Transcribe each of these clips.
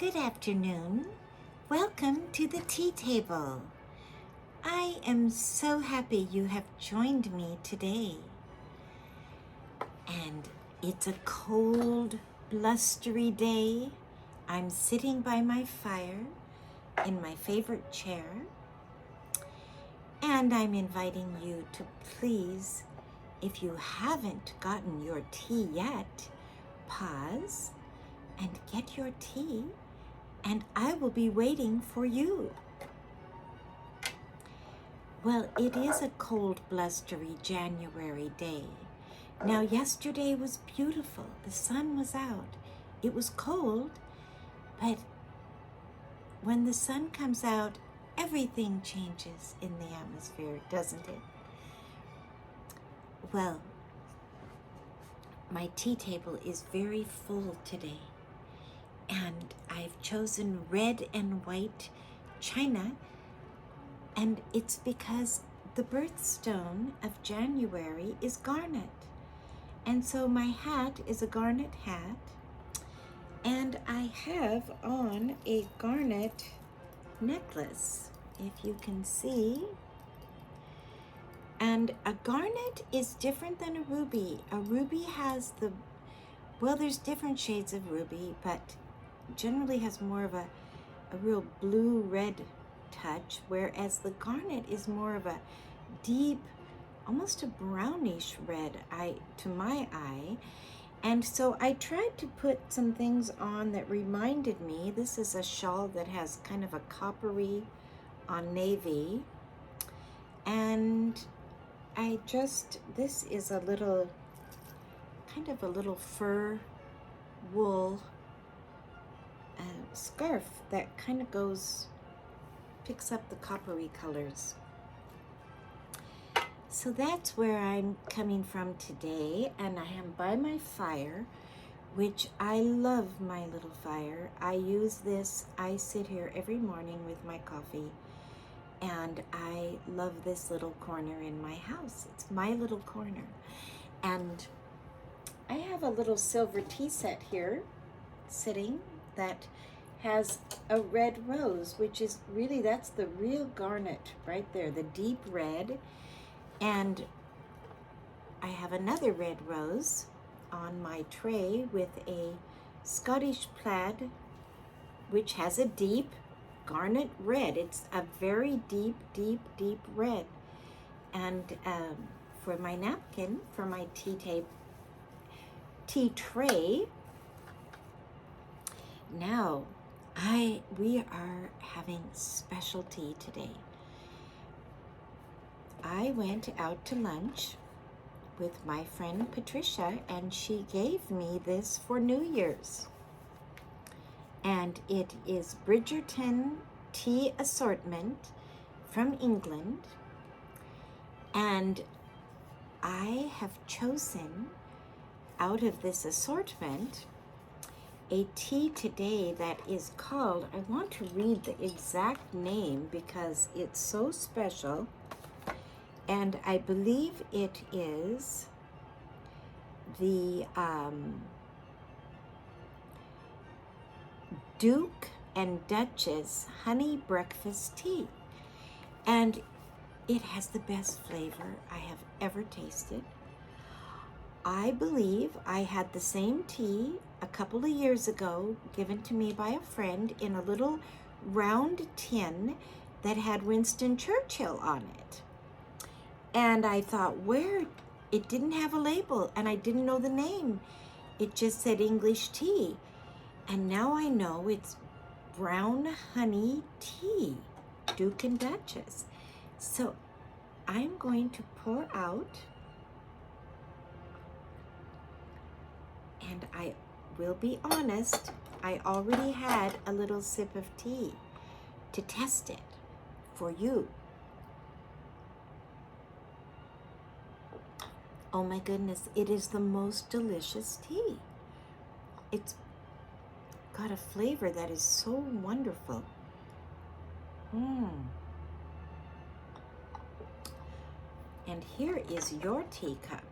Good afternoon. Welcome to the tea table. I am so happy you have joined me today. And it's a cold, blustery day. I'm sitting by my fire in my favorite chair. And I'm inviting you to please, if you haven't gotten your tea yet, pause and get your tea, and I will be waiting for you. Well, it is a cold, blustery January day. Now, yesterday was beautiful. The sun was out. It was cold, but when the sun comes out, everything changes in the atmosphere, doesn't it? Well, my tea table is very full today, and I've chosen red and white china, and it's because the birthstone of January is garnet. And so my hat is a garnet hat, and I have on a garnet necklace, if you can see. And a garnet is different than a ruby. A ruby has there's different shades of ruby, but generally has more of a real blue-red touch, whereas the garnet is more of a deep, almost a brownish red to my eye. And so I tried to put some things on that reminded me. This is a shawl that has kind of a coppery on navy. And this is a little, kind of a little fur wool scarf that kind of picks up the coppery colors. So that's where I'm coming from today, and I am by my fire, which I love my little fire. I use this, I sit here every morning with my coffee, and I love this little corner in my house. It's my little corner. And I have a little silver tea set here sitting that has a red rose, which is really, that's the real garnet right there, the deep red. And I have another red rose on my tray with a Scottish plaid, which has a deep garnet red. It's a very deep, deep, deep red. And for my napkin, for my tea tray, now we are having special tea today. I went out to lunch with my friend Patricia, and she gave me this for New Year's. And it is Bridgerton tea assortment from England. And I have chosen out of this assortment a tea today that is called, I want to read the exact name because it's so special. And I believe it is the Duke and Duchess Honey Breakfast Tea. And it has the best flavor I have ever tasted. I believe I had the same tea a couple of years ago given to me by a friend in a little round tin that had Winston Churchill on it. And I thought, it didn't have a label, and I didn't know the name. It just said English tea. And now I know it's brown honey tea, Duke and Duchess. So I'm going to pour out, and I will be honest, I already had a little sip of tea to test it for you. Oh my goodness, it is the most delicious tea. It's got a flavor that is so wonderful. And here is your teacup.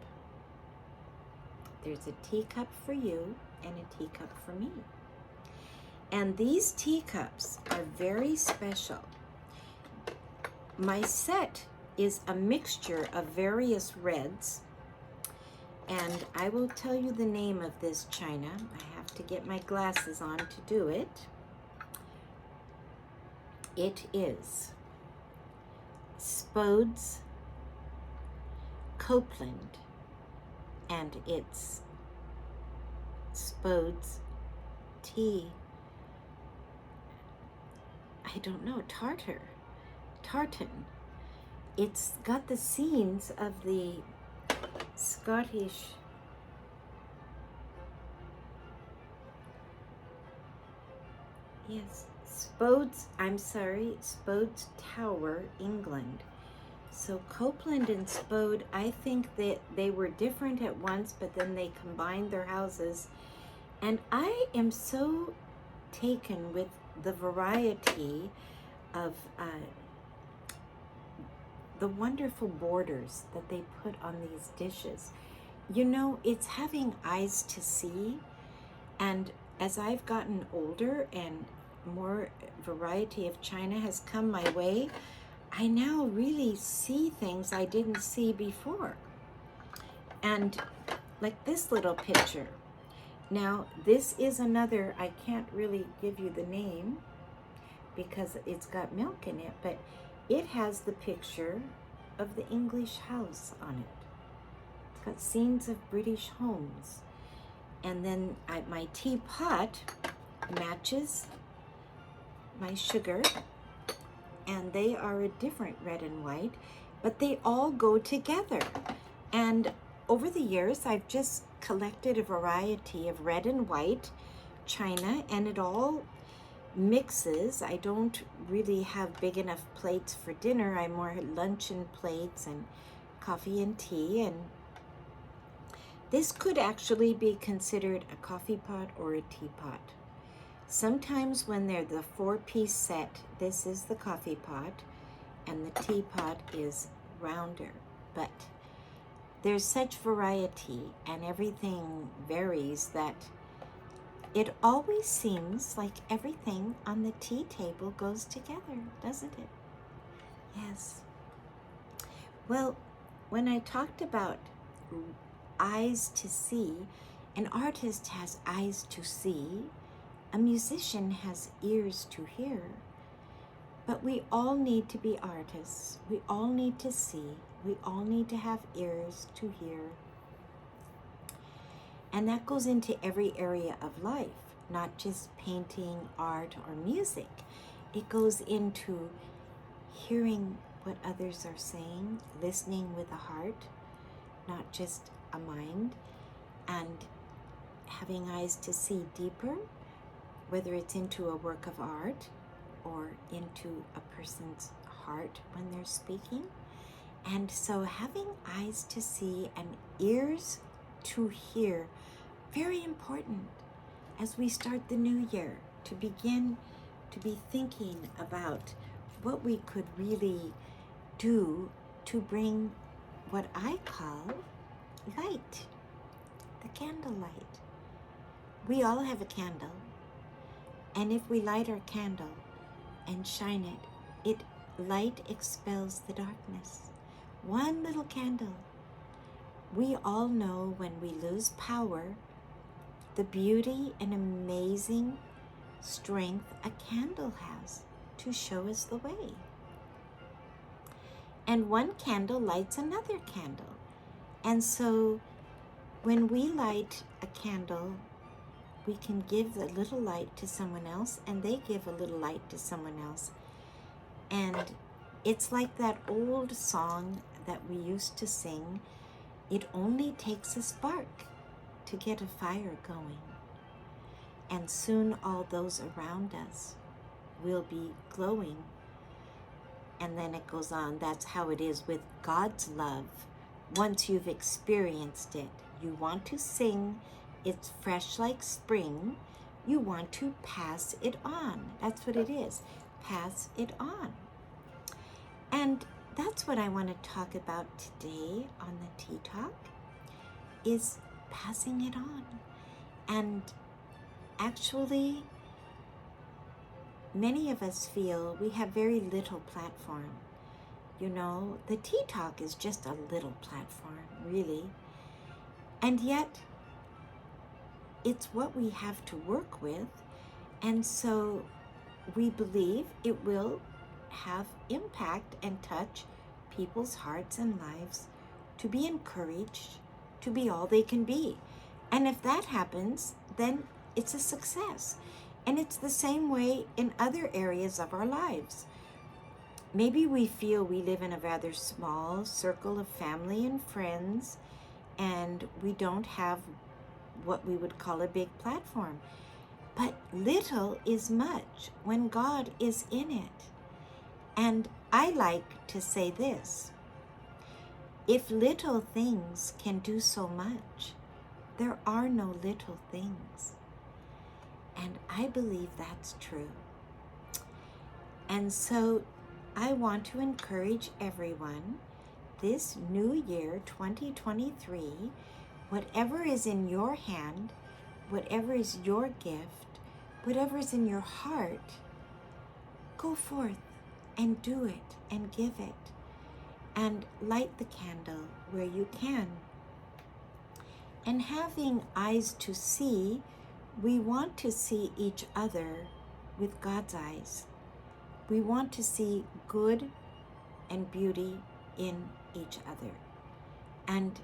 There's a teacup for you and a teacup for me. And these teacups are very special. My set is a mixture of various reds, and I will tell you the name of this china. I have to get my glasses on to do it. It is Spodes Copeland, and it's Spodes tea. I don't know, tartan. It's got the scenes of the Scottish Spodes Tower, England. So Copeland and Spode, I think that they were different at once, but then they combined their houses. And I am so taken with the variety of the wonderful borders that they put on these dishes. You know, it's having eyes to see. And as I've gotten older and more variety of china has come my way, I now really see things I didn't see before. And like this little picture. Now, this is another, I can't really give you the name because it's got milk in it, but it has the picture of the English house on it. It's got scenes of British homes. And then my teapot matches my sugar, and they are a different red and white, but they all go together. And over the years, I've just collected a variety of red and white china, and it all mixes. I don't really have big enough plates for dinner. I more luncheon plates and coffee and tea, and this could actually be considered a coffee pot or a teapot. Sometimes when they're the 4-piece set, this is the coffee pot and the teapot is rounder. But there's such variety and everything varies that it always seems like everything on the tea table goes together, doesn't it? Yes. Well, when I talked about eyes to see, an artist has eyes to see, a musician has ears to hear, but we all need to be artists. We all need to see. We all need to have ears to hear. And that goes into every area of life, not just painting, art, or music. It goes into hearing what others are saying, listening with a heart, not just a mind, and having eyes to see deeper, whether it's into a work of art or into a person's heart when they're speaking. And so having eyes to see and ears to hear, very important as we start the new year, to begin to be thinking about what we could really do to bring what I call light, the candlelight. We all have a candle, and if we light our candle and shine it, light expels the darkness. One little candle. We all know when we lose power, the beauty and amazing strength a candle has to show us the way. And one candle lights another candle. And so when we light a candle, we can give a little light to someone else, and they give a little light to someone else. And it's like that old song that we used to sing, it only takes a spark to get a fire going. And soon all those around us will be glowing. And then it goes on. That's how it is with God's love. Once you've experienced it, you want to sing, it's fresh like spring. You want to pass it on. That's what it is. Pass it on. And that's what I want to talk about today on the Tea Talk, is passing it on. And actually, many of us feel we have very little platform. You know, the Tea Talk is just a little platform, really. And yet, it's what we have to work with. And so we believe it will have impact and touch people's hearts and lives to be encouraged to be all they can be. And if that happens, then it's a success. And it's the same way in other areas of our lives. Maybe we feel we live in a rather small circle of family and friends, and we don't have what we would call a big platform. But little is much when God is in it. And I like to say this: if little things can do so much, there are no little things. And I believe that's true. And so I want to encourage everyone this new year, 2023, whatever is in your hand, whatever is your gift, whatever is in your heart, go forth and do it and give it. And light the candle where you can. And having eyes to see, we want to see each other with God's eyes. We want to see good and beauty in each other. And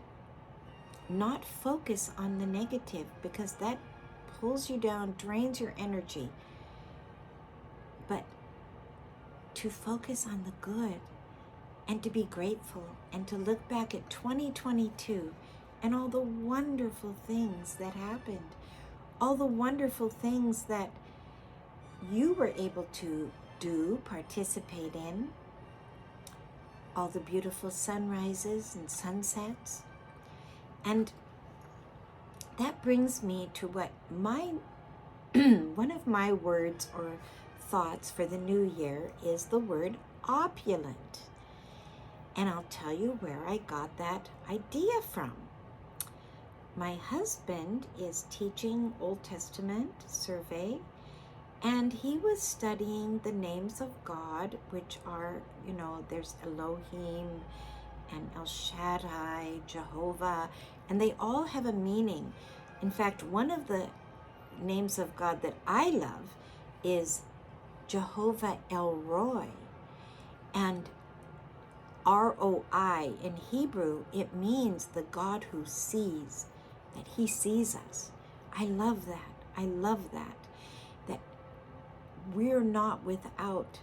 not focus on the negative, because that pulls you down, drains your energy. But to focus on the good and to be grateful and to look back at 2022 and all the wonderful things that happened, all the wonderful things that you were able to do, participate in, all the beautiful sunrises and sunsets. And that brings me to what one of my words or thoughts for the new year is the word opulent. And I'll tell you where I got that idea from. My husband is teaching Old Testament survey, and he was studying the names of God, which are, there's Elohim and El Shaddai, Jehovah, and they all have a meaning. In fact, one of the names of God that I love is Jehovah El Roi. And R-O-I in Hebrew, it means the God who sees, that he sees us. I love that. I love that. That we're not without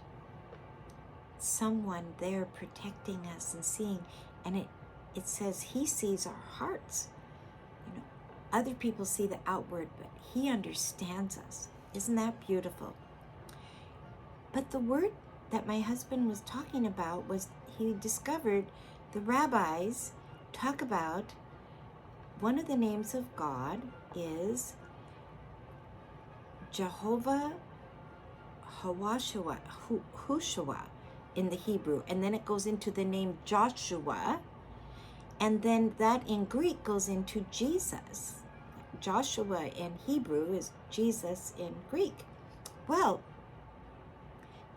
someone there protecting us and seeing. And it says he sees our hearts. Other people see the outward, but he understands us. Isn't that beautiful? But the word that my husband was talking about was, he discovered the rabbis talk about one of the names of God is Jehovah Hawashua, Hushua in the Hebrew, and then it goes into the name Joshua, and then that in Greek goes into Jesus. Joshua in Hebrew is Jesus in Greek. Well,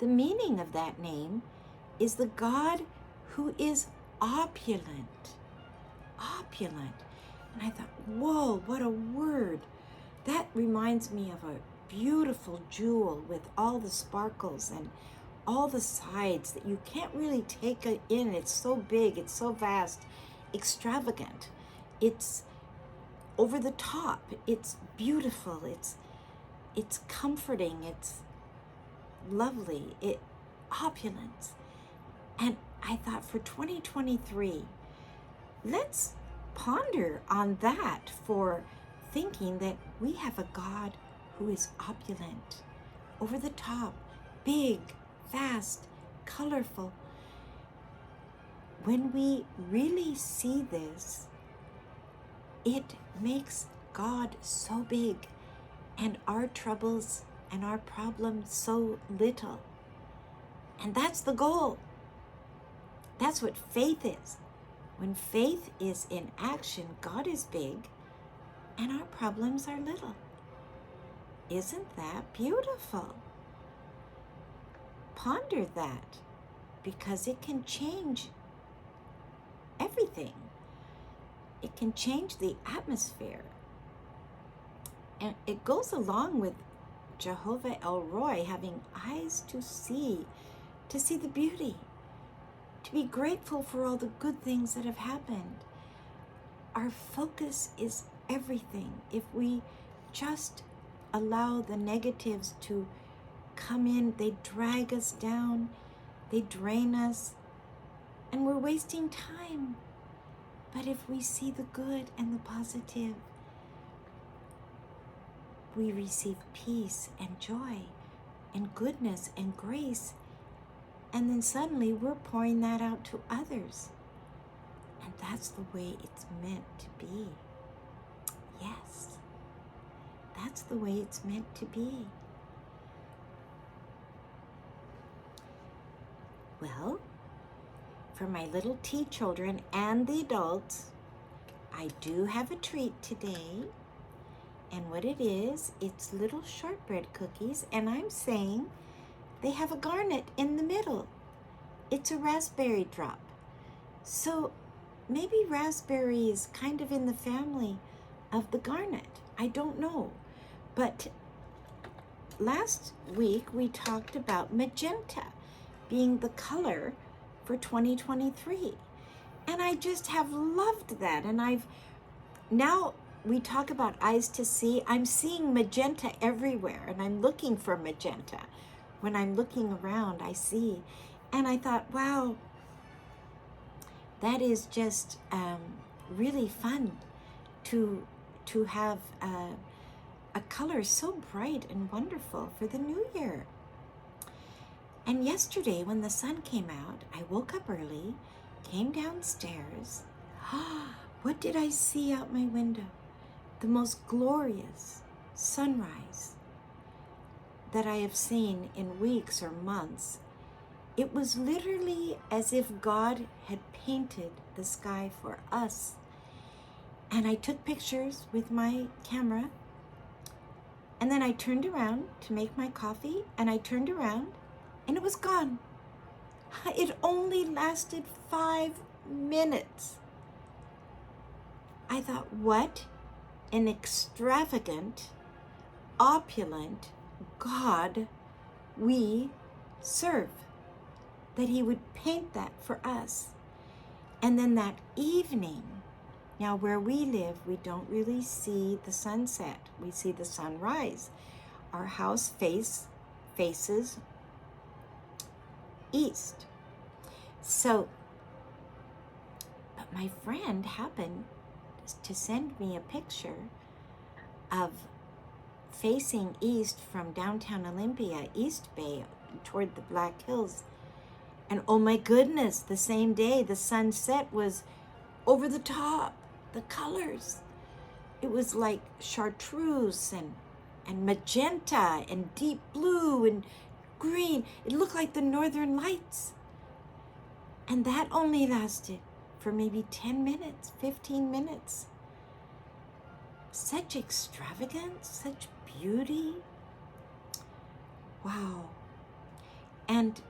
the meaning of that name is the God who is opulent. Opulent. And I thought, whoa, what a word. That reminds me of a beautiful jewel with all the sparkles and all the sides that you can't really take it in. It's so big, it's so vast, extravagant. It's over the top. It's beautiful. It's comforting. It's lovely. Opulence. And I thought for 2023, let's ponder on that, for thinking that we have a God who is opulent, over the top, big, vast, colorful. When we really see this, it makes God so big and our troubles and our problems so little. And that's the goal. That's what faith is. When faith is in action, God is big and our problems are little. Isn't that beautiful? ponder that, because it can change everything. It can change the atmosphere. And it goes along with Jehovah El Roi having eyes to see the beauty, to be grateful for all the good things that have happened. Our focus is everything. If we just allow the negatives to come in, they drag us down, they drain us, and we're wasting time. But if we see the good and the positive, we receive peace and joy and goodness and grace, and then suddenly we're pouring that out to others. And that's the way it's meant to be. Yes, that's the way it's meant to be. Well, for my little tea children and the adults, I do have a treat today. And what it is, it's little shortbread cookies, and I'm saying they have a garnet in the middle. It's a raspberry drop. So maybe raspberry is kind of in the family of the garnet. I don't know. But last week we talked about magenta being the color for 2023. And I just have loved that. And now we talk about eyes to see. I'm seeing magenta everywhere, and I'm looking for magenta. When I'm looking around, I see. And I thought, wow, that is just really fun to have a color so bright and wonderful for the new year. And yesterday when the sun came out, I woke up early, came downstairs. What did I see out my window? The most glorious sunrise that I have seen in weeks or months. It was literally as if God had painted the sky for us. And I took pictures with my camera, and then I turned around to make my coffee, and I turned around and it was gone. It only lasted 5 minutes. I thought, what an extravagant, opulent God we serve, that he would paint that for us. And then that evening, now where we live, we don't really see the sunset. We see the sunrise. Our house faces east. So, but my friend happened to send me a picture of facing east from downtown Olympia, East Bay, toward the Black Hills. And oh my goodness, the same day the sunset was over the top. The colors. It was like chartreuse and magenta and deep blue and green. It looked like the Northern Lights. And that only lasted for maybe 10 minutes, 15 minutes. Such extravagance, such beauty. Wow. And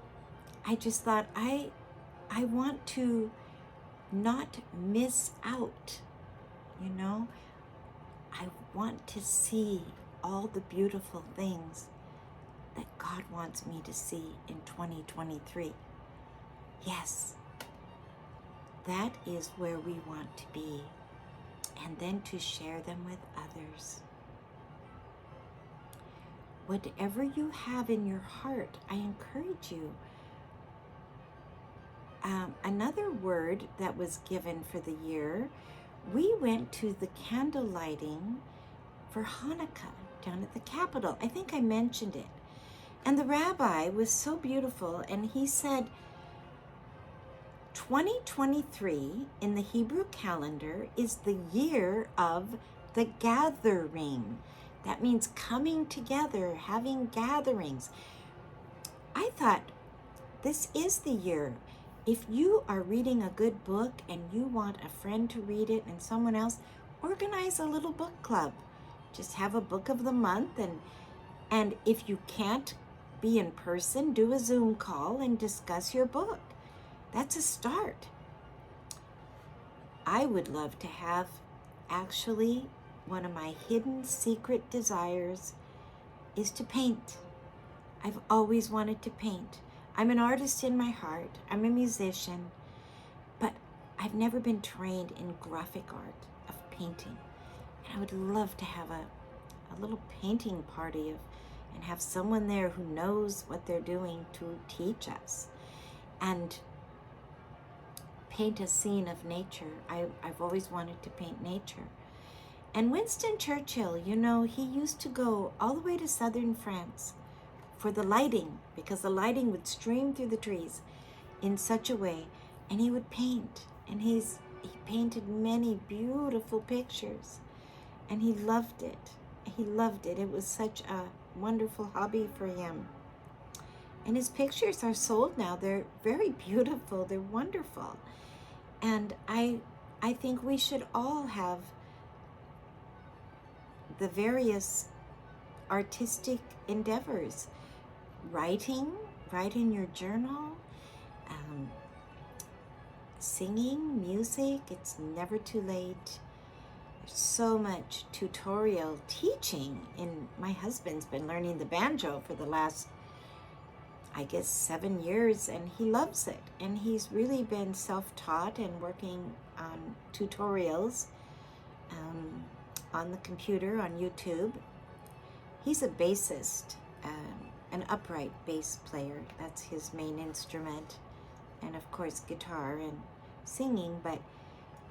I just thought, I want to not miss out, you know? I want to see all the beautiful things that God wants me to see in 2023. Yes, that is where we want to be, and then to share them with others. Whatever you have in your heart, I encourage you. Another word that was given for the year, we went to the candle lighting for Hanukkah down at the Capitol. I think I mentioned it. And the rabbi was so beautiful, and he said, 2023 in the Hebrew calendar is the year of the gathering. That means coming together, having gatherings. I thought, this is the year. If you are reading a good book and you want a friend to read it and someone else, organize a little book club. Just have a book of the month, and if you can't be in person, do a Zoom call and discuss your book. That's a start. I would love to have, actually, one of my hidden secret desires is to paint. I've always wanted to paint. I'm an artist in my heart. I'm a musician, but I've never been trained in graphic art of painting. And I would love to have a little painting party and have someone there who knows what they're doing to teach us and paint a scene of nature. I've always wanted to paint nature. And Winston Churchill, you know, he used to go all the way to southern France for the lighting, because the lighting would stream through the trees in such a way, and he would paint. And he painted many beautiful pictures, and he loved it. He loved it. It was such a wonderful hobby for him. And his pictures are sold now. They're very beautiful. They're wonderful. And I think we should all have the various artistic endeavors. Write in your journal, singing, music. It's never too late. There's so much tutorial teaching. And my husband's been learning the banjo for the last, I guess, 7 years, and he loves it. And he's really been self-taught and working on tutorials on the computer, on YouTube. He's a bassist, an upright bass player. That's his main instrument. And of course, guitar and singing, but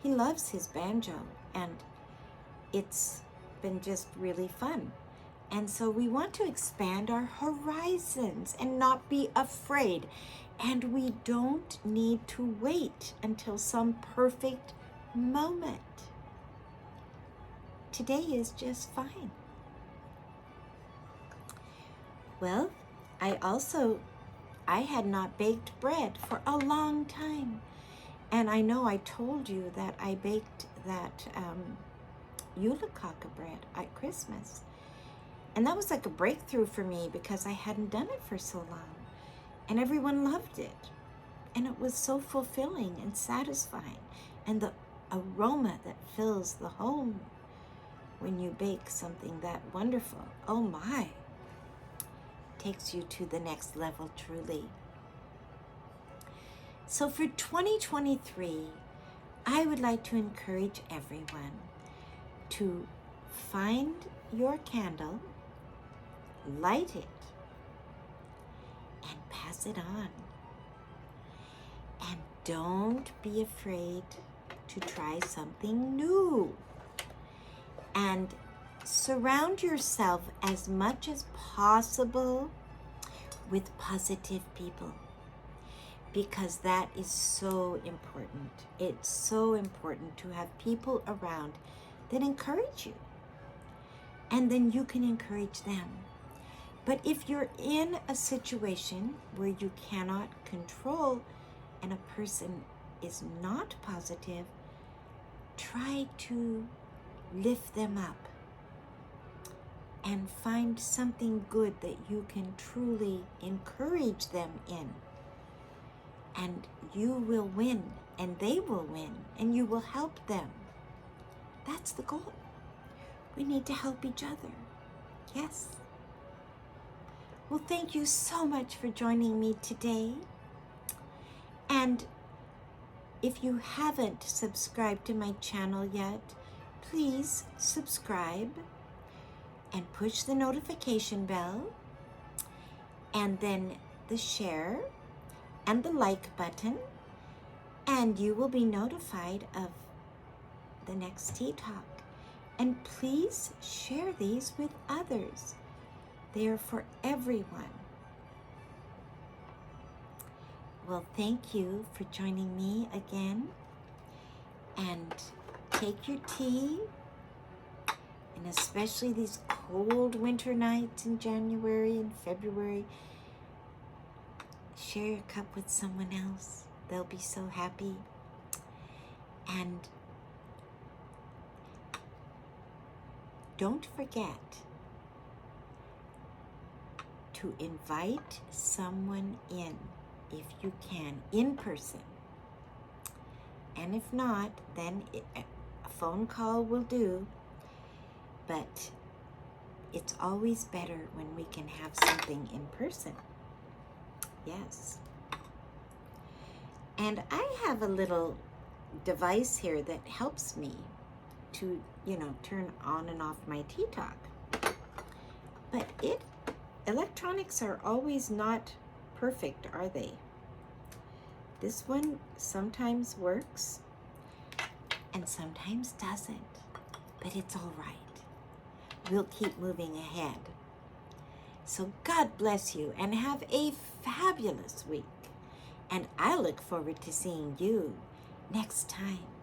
he loves his banjo, and it's been just really fun. And so we want to expand our horizons and not be afraid. And we don't need to wait until some perfect moment. Today is just fine. Well, I had not baked bread for a long time. And I know I told you that I baked that Yulakaka bread at Christmas. And that was like a breakthrough for me because I hadn't done it for so long. And everyone loved it. And it was so fulfilling and satisfying. And the aroma that fills the home when you bake something that wonderful, oh my, takes you to the next level truly. So for 2023, I would like to encourage everyone to find your candle, light it, and pass it on. And don't be afraid to try something new. And surround yourself as much as possible with positive people, because that is so important. It's so important to have people around that encourage you, and then you can encourage them. But if you're in a situation where you cannot control and a person is not positive, try to lift them up and find something good that you can truly encourage them in. And you will win, and they will win, and you will help them. That's the goal. We need to help each other. Yes. Well, thank you so much for joining me today. And if you haven't subscribed to my channel yet, please subscribe and push the notification bell, and then the share and the like button, and you will be notified of the next Tea Talk. And please share these with others. They are for everyone. Well, thank you for joining me again. And take your tea, and especially these cold winter nights in January and February, share your cup with someone else. They'll be so happy. And don't forget to invite someone if you can, in person. And if not, then a phone call will do. But it's always better when we can have something in person. Yes. And I have a little device here that helps me to, turn on and off my Tea Talk. But electronics are always not perfect, are they? This one sometimes works and sometimes doesn't, but it's all right. We'll keep moving ahead. So God bless you and have a fabulous week. And I look forward to seeing you next time.